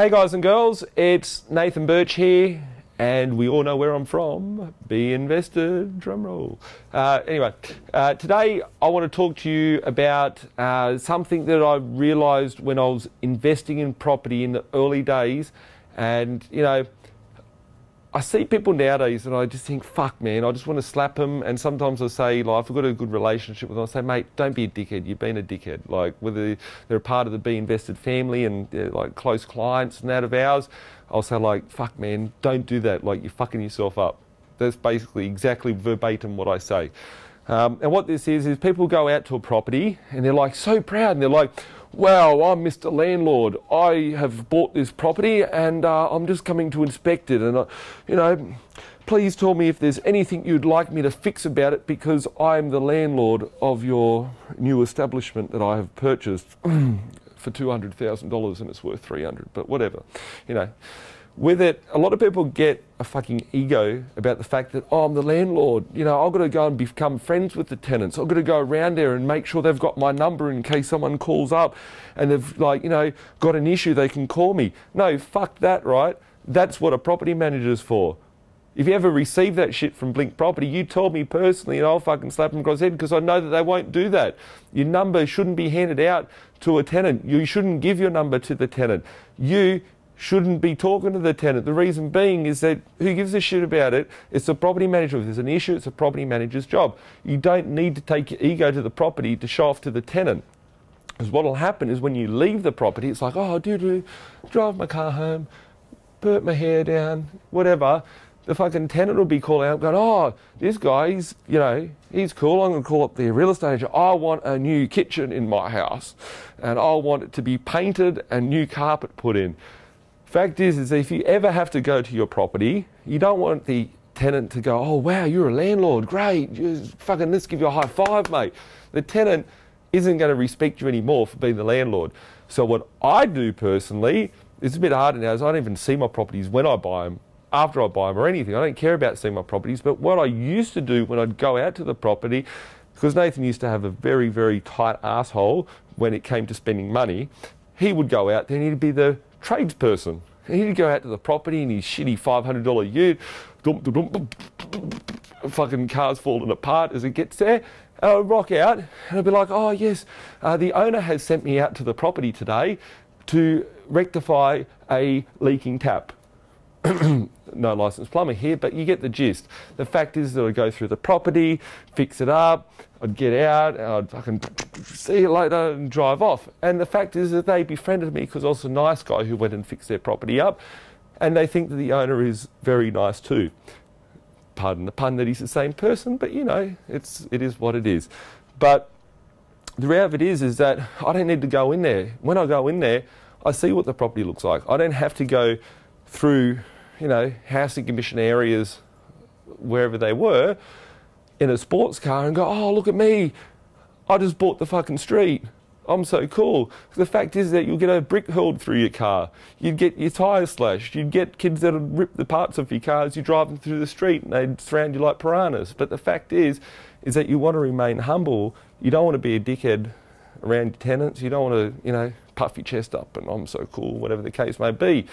Hey guys and girls, it's Nathan Birch here, and we all know where I'm from. B.Invested, drumroll. Anyway, today I want to talk to you about something that I realised when I was investing in property in the early days. And, you know, I see people nowadays and I just think, fuck man, I just want to slap them. And sometimes I say, like, if I've got a good relationship with them, I say, mate, don't be a dickhead. You've been a dickhead. Like, whether they're a part of the B.Invested family and they're like close clients and that of ours, I'll say, like, fuck man, don't do that. Like, you're fucking yourself up. That's basically exactly verbatim what I say. And what this is people go out to a property and they're like so proud and they're like, wow, I'm Mr. Landlord. I have bought this property and I'm just coming to inspect it. And, you know, please tell me if there's anything you'd like me to fix about it because I'm the landlord of your new establishment that I have purchased for $200,000 and it's worth $300, but whatever, you know. With it, a lot of people get a fucking ego about the fact that, oh, I'm the landlord. You know, I've got to go and become friends with the tenants. I've got to go around there and make sure they've got my number in case someone calls up and they've, like, you know, got an issue, they can call me. No, fuck that, right? That's what a property manager's for. If you ever receive that shit from Blink Property, you tell me personally and I'll fucking slap them across the head because I know that they won't do that. Your number shouldn't be handed out to a tenant. You shouldn't give your number to the tenant. You shouldn't be talking to the tenant. The reason being is that who gives a shit about it? It's the property manager. If there's an issue, it's a property manager's job. You don't need to take your ego to the property to show off to the tenant. Because what will happen is when you leave the property, it's like, oh, drive my car home, put my hair down, whatever. The fucking tenant will be calling out going, oh, this guy, he's cool. I'm going to call up the real estate agent. I want a new kitchen in my house and I want it to be painted and new carpet put in. Fact is if you ever have to go to your property, you don't want the tenant to go, oh, wow, you're a landlord, great, fucking let's give you a high five, mate. The tenant isn't going to respect you anymore for being the landlord. So what I do personally, it's a bit harder now, is I don't even see my properties when I buy them, after I buy them or anything. I don't care about seeing my properties, but what I used to do when I'd go out to the property, because Nathan used to have a very, very tight asshole when it came to spending money, he would go out there and he'd be the tradesperson. And he'd go out to the property in his shitty $500 ute, fucking car's falling apart as it gets there. And I'd rock out and I'd be like, oh yes, the owner has sent me out to the property today to rectify a leaking tap. No licensed plumber here, but you get the gist. The fact is that I'd go through the property, fix it up, I'd get out, and I'd fucking see you later and drive off. And the fact is that they befriended me because I was a nice guy who went and fixed their property up, and they think that the owner is very nice too. Pardon the pun that he's the same person, but you know, it is what it is. But the reality of it is that I don't need to go in there. When I go in there, I see what the property looks like. I don't have to go through, you know, housing commission areas, wherever they were, in a sports car and go, oh, look at me, I just bought the fucking street. I'm so cool. The fact is that you'll get a brick hurled through your car. You'd get your tyres slashed. You'd get kids that would rip the parts off your car as you're driving through the street and they'd surround you like piranhas. But the fact is that you want to remain humble. You don't want to be a dickhead around your tenants. You don't want to, you know, puff your chest up and I'm so cool, whatever the case may be.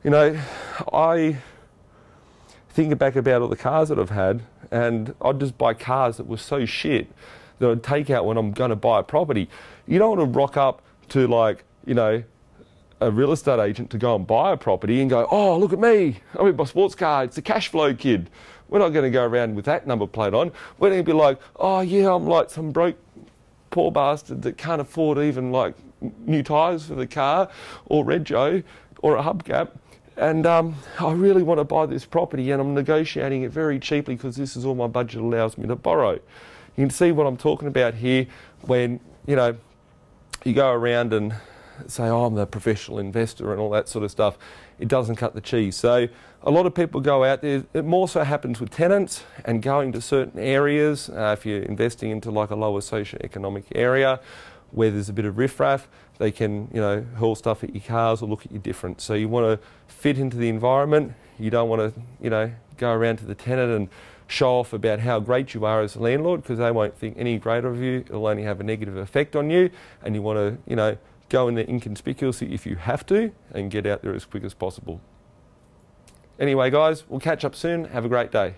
You know, I think back about all the cars that I've had and I'd just buy cars that were so shit that I'd take out when I'm going to buy a property. You don't want to rock up to, like, you know, a real estate agent to go and buy a property and go, oh, look at me, I'm in my sports car, it's a cash flow kid. We're not going to go around with that number plate on. We're going to be like, oh yeah, I'm like some broke poor bastard that can't afford even like new tyres for the car or rego or a hubcap. And I really want to buy this property and I'm negotiating it very cheaply because this is all my budget allows me to borrow. You can see what I'm talking about here when, you know, you go around and say, oh, I'm the professional investor and all that sort of stuff. It doesn't cut the cheese. So a lot of people go out there. It more so happens with tenants and going to certain areas. If you're investing into like a lower socio-economic area where there's a bit of riffraff, they can, you know, hurl stuff at your cars or look at you different. So you want to fit into the environment. You don't want to, you know, go around to the tenant and show off about how great you are as a landlord because they won't think any greater of you. It'll only have a negative effect on you. And you want to, you know, go in there inconspicuously if you have to, and get out there as quick as possible. Anyway, guys, we'll catch up soon. Have a great day.